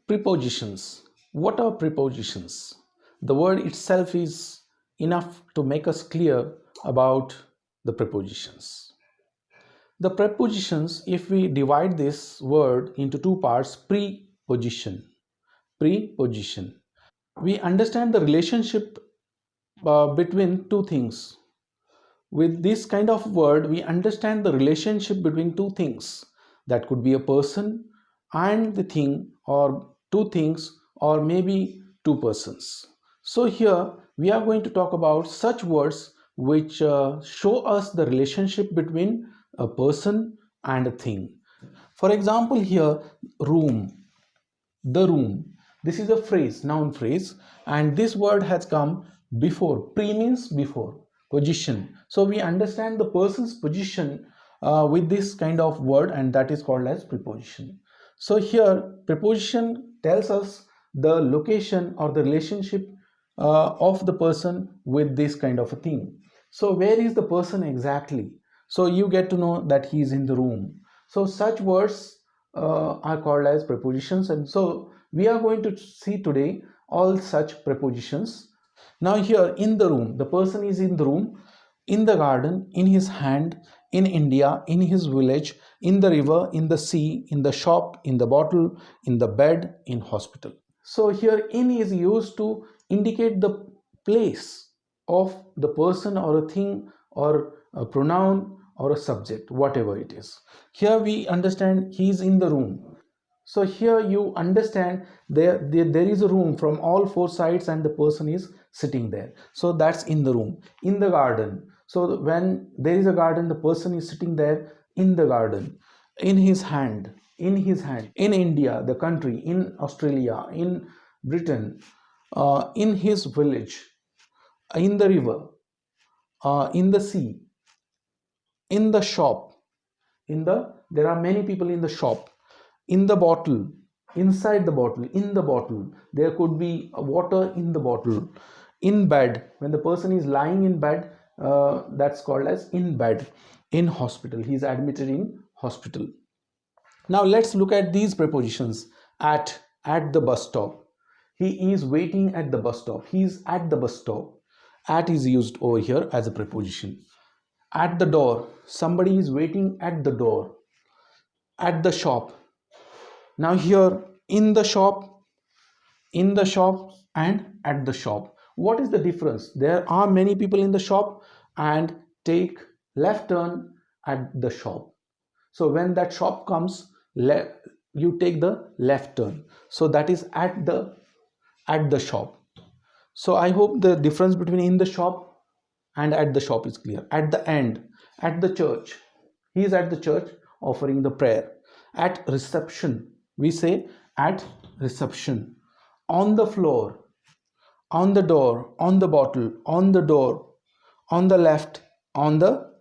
Prepositions. What are prepositions? The word itself is enough to make us clear about the prepositions. The prepositions, if we divide this word into two parts, preposition, we understand the relationship between two things. With this kind of word, we understand the relationship between two things. That could be a person and the thing, or two things, or maybe two persons. So here we are going to talk about such words which show us the relationship between a person and a thing. For example, here, room, the room. This is a phrase, noun phrase, and this word has come before. Pre means before, position. So we understand the person's position with this kind of word, and that is called as preposition. So here, preposition tells us the location or the relationship of the person with this kind of a thing. So where is the person exactly? So you get to know that he is in the room. So such words are called as prepositions, and so we are going to see today all such prepositions. Now here, in the room, the person is in the room, in the garden, in his hand, in India, in his village, in the river, in the sea, in the shop, in the bottle, in the bed, in hospital. So here in is used to indicate the place of the person or a thing or a pronoun or a subject, whatever it is. Here we understand he is in the room. So here you understand there is a room from all four sides and the person is sitting there. So that's in the room. In the garden. So when there is a garden, the person is sitting there in the garden. In his hand. In India, the country, in Australia, in Britain, in his village, in the river, in the sea, in the shop, there are many people in the shop, in the bottle, inside the bottle, in the bottle, there could be water in the bottle, in bed, when the person is lying in bed, that's called as in bed, in hospital, he is admitted in hospital. Now let's look at these prepositions. At the bus stop, he is waiting at the bus stop, he is at the bus stop. At is used over here as a preposition. At the door, somebody is waiting at the door. At the shop. Now here, in the shop, and at the shop. What is the difference? There are many people in the shop, and take left turn at the shop. So when that shop comes, you take the left turn. So that is at the shop. So I hope the difference between in the shop and at the shop is clear. At the end, at the church, he is at the church offering the prayer. At reception, we say at reception. On the floor, on the door, on the bottle, on the door, on the left, on the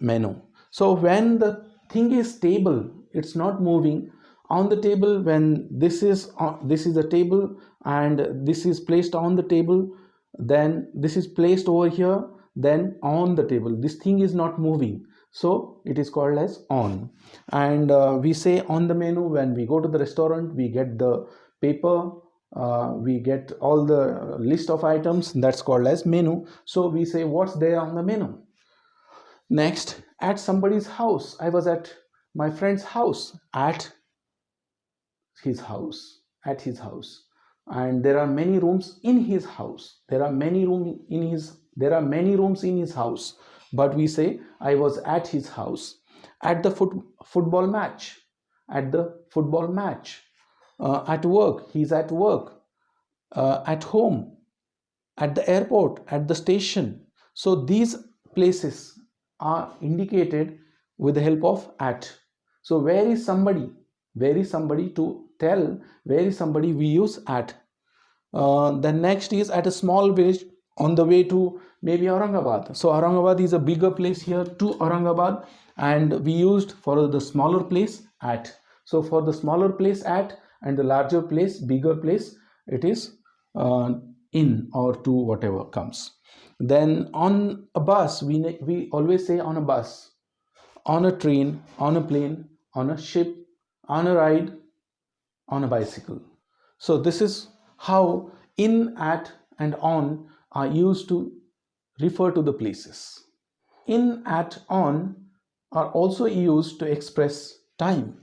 menu. So when the thing is stable, it's not moving. On the table, when this is a table and this is placed on the table, then this is placed over here, then on the table, this thing is not moving, so it is called as on. And we say on the menu when we go to the restaurant, we get the paper, we get all the list of items, that's called as menu. So we say what's there on the menu. Next, at somebody's house, I was at my friend's house. At his house, and there are many rooms in his house. There are many rooms in his house, but we say I was at his house. At the football match, at work, he's at work. At home, at the airport, at the station. So these places are indicated with the help of at. So where is somebody to tell where is somebody, we use at. The next is at a small village on the way to maybe Aurangabad. So Aurangabad is a bigger place here to Aurangabad, and we used for the smaller place at. So for the smaller place at, and the larger place, bigger place, it is in or to, whatever comes. Then on a bus, we always say on a bus, on a train, on a plane, on a ship, on a ride, on a bicycle. So this is how in, at, and on are used to refer to the places. In, at, on are also used to express time.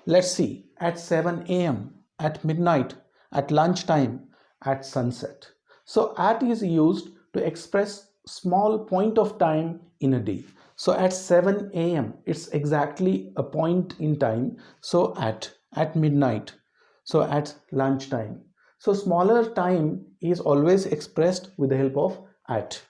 Let's see, at 7 a.m., at midnight, at lunchtime, at sunset. So at is used to express small point of time in a day. So at 7 a.m., it's exactly a point in time. So at midnight, so at lunchtime. So smaller time is always expressed with the help of at.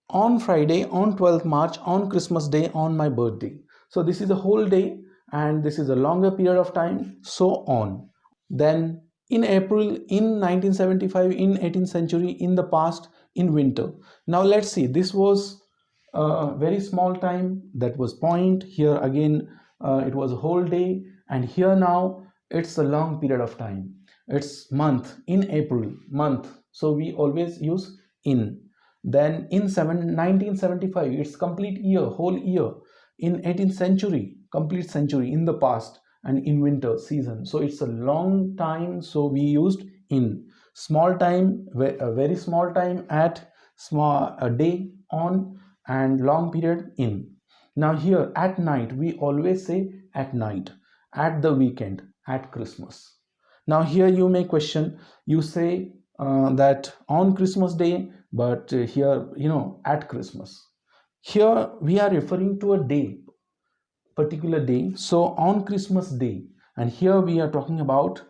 On Friday, on 12th March, on Christmas Day, on my birthday. So this is a whole day and this is a longer period of time, so on. Then in April, in 1975, in 18th century, in the past, in winter. Now let's see, this was a very small time, that was point. Here again, it was a whole day, and here now it's a long period of time. It's month, in April, month. So we always use in. Then in 1975, it's complete year, whole year. In 18th century, complete century, in the past, and in winter season. So it's a long time, so we used in. Small time, a very small time, at, small a day, on, and long period, in. Now here at night, we always say at night, at the weekend, at Christmas. Now here you may question, you say that on Christmas Day, but here, at Christmas. Here we are referring to a day, particular day. So on Christmas Day, and here we are talking about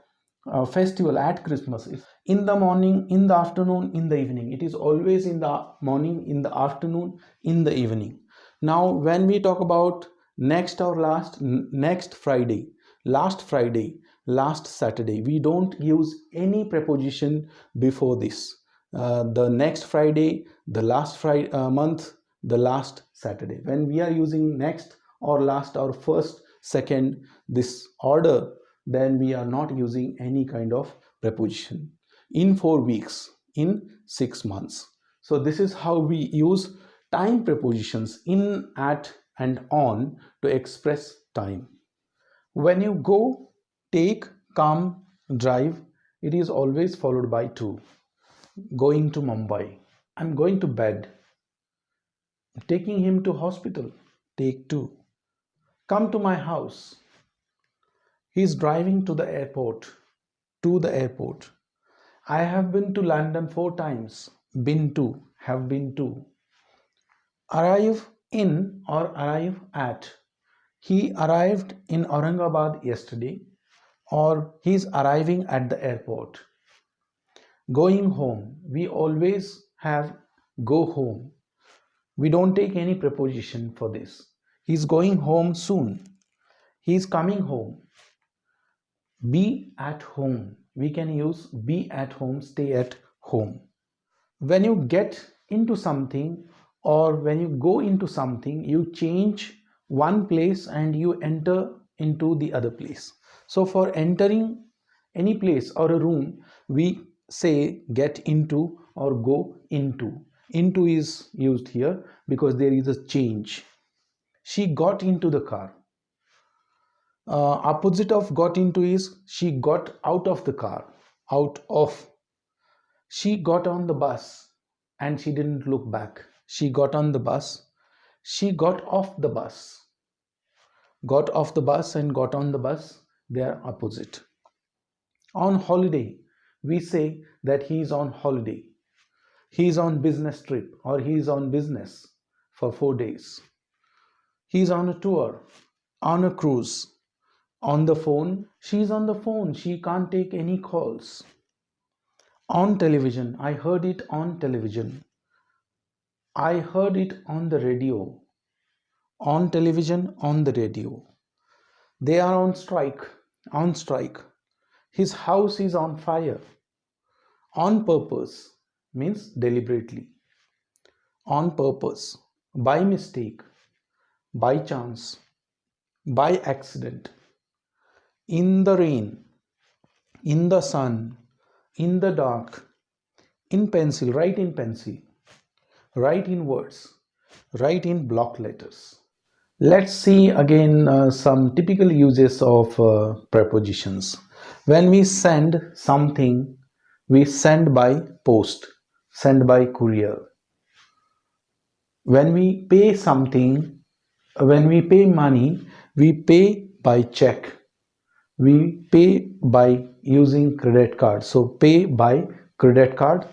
a festival at Christmas. It's in the morning, in the afternoon, in the evening. It is always in the morning, in the afternoon, in the evening. Now when we talk about next or last, next Friday, last Friday, last Saturday, we don't use any preposition before this. The next Friday, the last Friday month, the last Saturday. When we are using next or last or first, second, this order, then we are not using any kind of preposition. In 4 weeks, in 6 months. So this is how we use time prepositions in, at, and on to express time. When you go, take, come, drive, it is always followed by to. Going to Mumbai, I'm going to bed. Taking him to hospital, take to. Come to my house. He's driving to the airport. To the airport. I have been to London 4 times. Been to, have been to. Arrive in or arrive at. He arrived in Aurangabad yesterday, or he's arriving at the airport. Going home. We always have go home. We don't take any preposition for this. He's going home soon. He's coming home. Be at home. We can use be at home, stay at home. When you get into something or when you go into something, you change one place and you enter into the other place. So for entering any place or a room, we say get into or go into. Into is used here because there is a change. She got into the car. Opposite of got into is she got out of the car. Out of. She got on the bus and she didn't look back. She got on the bus. She got off the bus. Got off the bus and got on the bus, they are opposite. On holiday, we say that he is on holiday. He is on business trip or he is on business for 4 days. He is on a tour, on a cruise. On the phone, she is on the phone. She can't take any calls. On television, I heard it on television. I heard it on the radio. On television, on the radio. They are on strike. On strike. His house is on fire. On purpose means deliberately. On purpose. By mistake. By chance. By accident. In the rain. In the sun. In the dark. In pencil. Write in pencil. Write in words. Write in block letters. Let's see again some typical uses of prepositions. When we send something, we send by post, send by courier. When we pay something, when we pay money, we pay by check. We pay by using credit card. So pay by credit card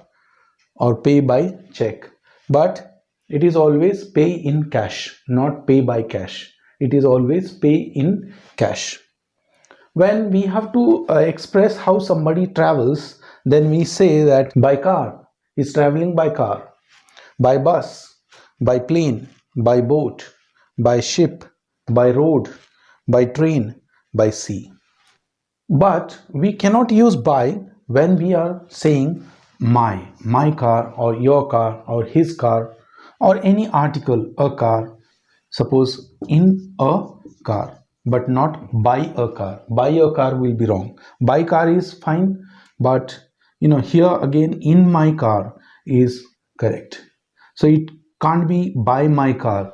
or pay by check. But it is always pay in cash, not pay by cash. It is always pay in cash. When we have to express how somebody travels, then we say that by car, he's traveling by car, by bus, by plane, by boat, by ship, by road, by train, by sea. But we cannot use by when we are saying my car or your car or his car or any article, a car. Suppose in a car, but not by a car. By a car will be wrong. By car is fine, but here again in my car is correct. So it can't be by my car.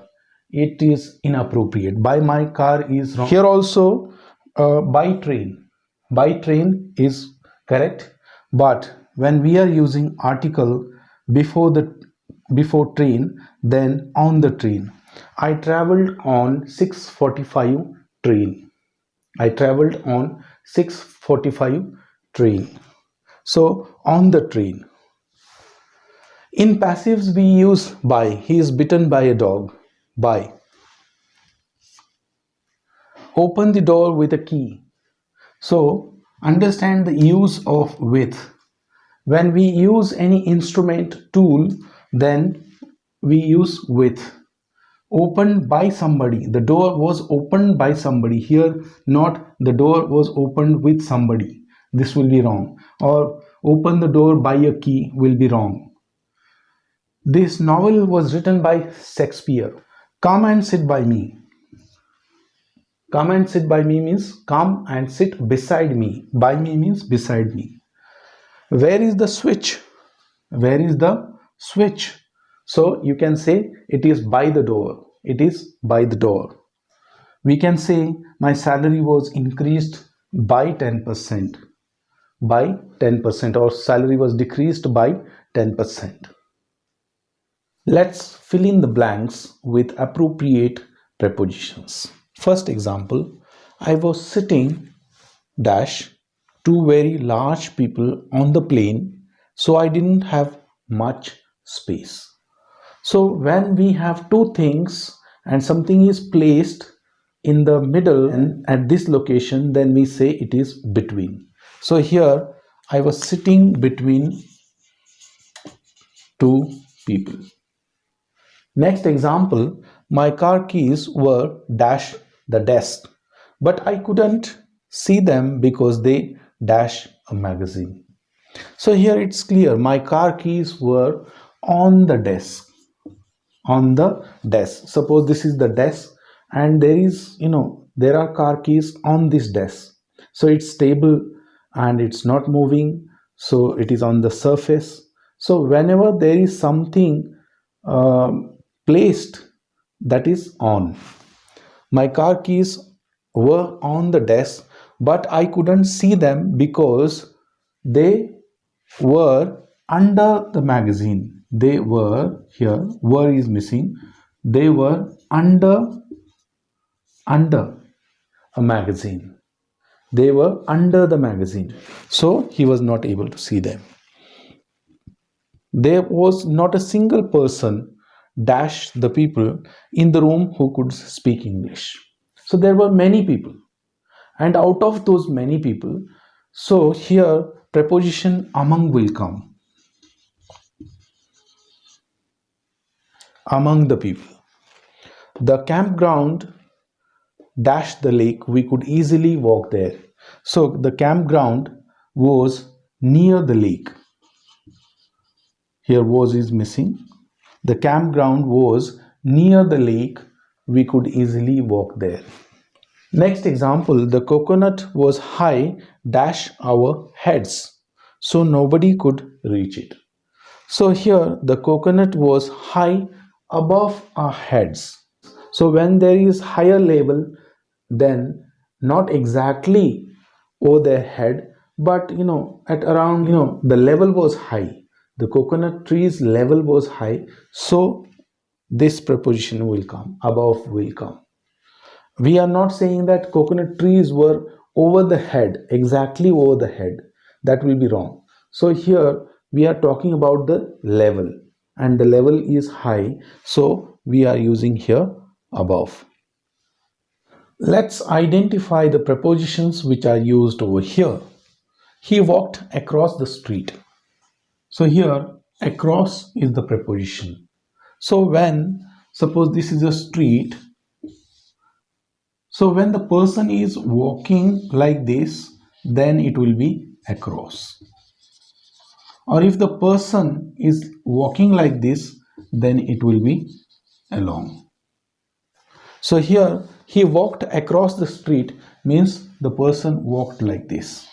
It is inappropriate. By my car is wrong. Here also by train. By train is correct, but when we are using article before train, then on the train. I traveled on 6:45 train. I traveled on 6:45 train. So on the train. In passives we use by. He is bitten by a dog. By. Open the door with a key. So understand the use of with. When we use any instrument tool, then we use with. Opened by somebody. The door was opened by somebody. Here, not the door was opened with somebody. This will be wrong. Or open the door by a key will be wrong. This novel was written by Shakespeare. Come and sit by me. Come and sit by me means come and sit beside me. By me means beside me. Where is the switch? Where is the switch? So you can say it is by the door. It is by the door. We can say my salary was increased by 10%. By 10%, or salary was decreased by 10%. Let's fill in the blanks with appropriate prepositions. First example, I was sitting dash two very large people on the plane, so I didn't have much space. So when we have two things and something is placed in the middle and at this location, then we say it is between. So here I was sitting between two people. Next example, my car keys were dash the desk, but I couldn't see them because they dash a magazine. So here it's clear, my car keys were on the desk. On the desk. Suppose this is the desk and there are car keys on this desk. So it's stable and it's not moving. So it is on the surface. So whenever there is something placed, that is on. My car keys were on the desk, but I couldn't see them because they were under the magazine. They were, here were is missing, they were under a magazine. They were under the magazine, so he was not able to see them. There was not a single person dash the people in the room who could speak English. So there were many people, and out of those many people, so here preposition among will come. Among the people. The campground dash the lake, we could easily walk there. So the campground was near the lake. Here was is missing. The campground was near the lake, we could easily walk there. Next example, the coconut was high dash our heads, so nobody could reach it. So here the coconut was high above our heads. So when there is higher level, then not exactly over their head, but at around, the level was high. The coconut tree's level was high, so this preposition will come, above will come. We are not saying that coconut trees were over the head, exactly over the head. That will be wrong. So here we are talking about the level, and the level is high, so we are using here above. Let's identify the prepositions which are used over here. He walked across the street. So here across is the preposition. So when, suppose this is a street, so when the person is walking like this, then it will be across. Or if the person is walking like this, then it will be along. So here he walked across the street means the person walked like this.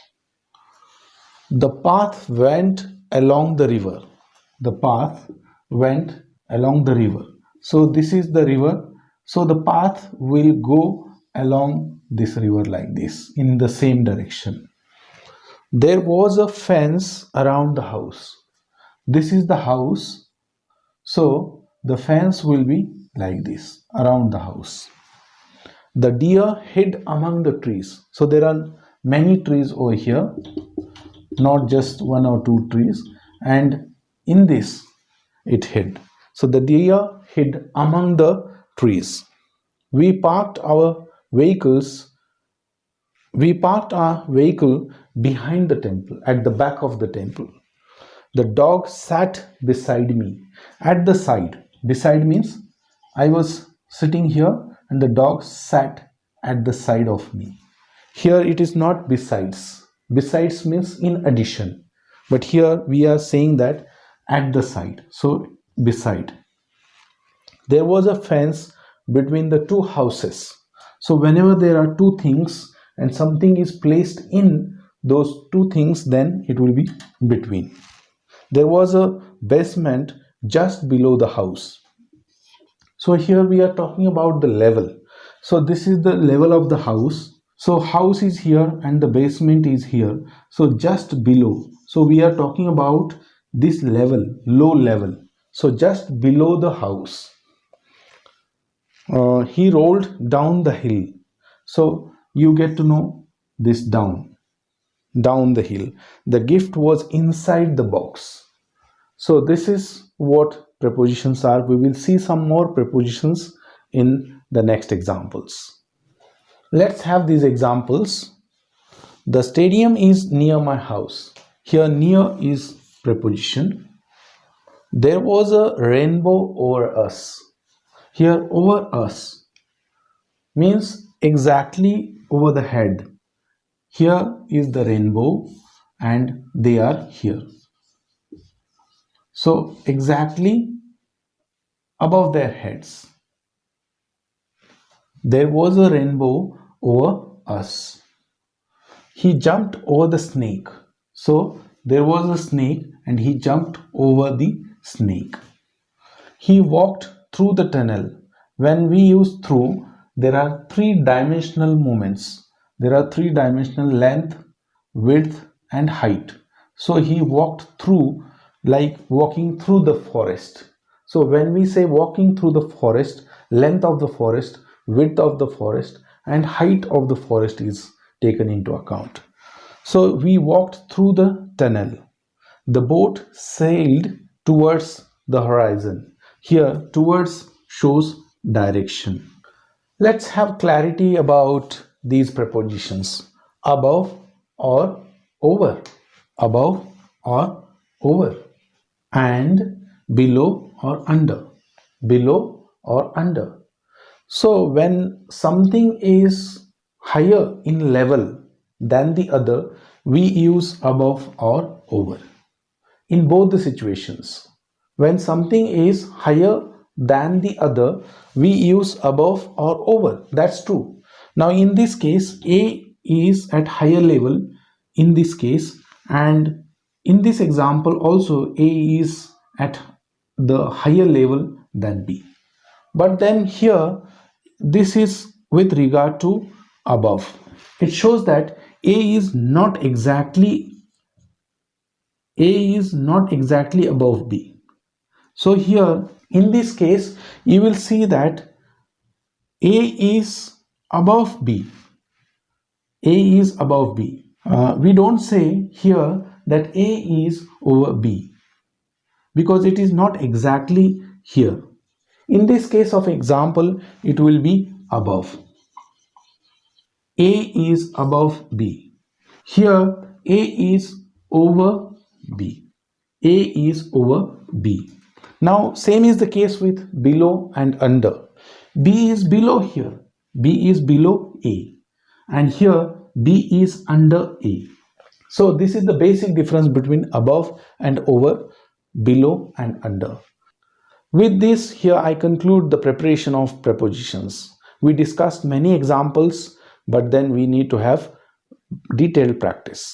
The path went along the river. The path went along the river. So this is the river. So the path will go along this river like this in the same direction. There was a fence around the house. This is the house. So the fence will be like this around the house. The deer hid among the trees. So there are many trees over here, not just one or two trees, and in this it hid. So the deer hid among the trees. We parked our vehicles. We parked our vehicle behind the temple, at the back of the temple. The dog sat beside me, at the side. Beside means I was sitting here and the dog sat at the side of me. Here it is not besides. Besides means in addition. But here we are saying that at the side. So beside. There was a fence between the two houses. So whenever there are two things and something is placed in those two things, then it will be between. There was a basement just below the house. So here we are talking about the level. So this is the level of the house. So house is here and the basement is here. So just below. So we are talking about this level, low level. So just below the house. He rolled down the hill. So you get to know this down the hill. The gift was inside the box. So this is what prepositions are. We will see some more prepositions in the next examples. Let's have these examples. The stadium is near my house. Here near is preposition. There was a rainbow over us. Here over us means exactly over the head. Here is the rainbow and they are here. So exactly above their heads. There was a rainbow over us. He jumped over the snake. So there was a snake and he jumped over the snake. He walked through the tunnel. When we use through, there are three-dimensional movements. There are three-dimensional length, width and height. So he walked through, like walking through the forest. So when we say walking through the forest, length of the forest, width of the forest and height of the forest is taken into account. So we walked through the tunnel. The boat sailed towards the horizon. Here towards shows direction. Let's have clarity about these prepositions. Above or over. Above or over. And below or under. Below or under. So when something is higher in level than the other, we use above or over. In both the situations, when something is higher than the other, we use above or over. That's true. Now in this case, A is at higher level in this case, and in this example also A is at the higher level than B. But then here, this is with regard to above. It shows that A is not exactly A is not exactly above B. So here in this case you will see that A is above B. A is above B. We don't say here that A is over B because it is not exactly here. In this case of example, it will be above. A is above B. Here A is over B. A is over B. Now same is the case with below and under. B is below here. B is below A. And here B is under A. So this is the basic difference between above and over, below and under. With this, here I conclude the preparation of prepositions. We discussed many examples, but then we need to have detailed practice.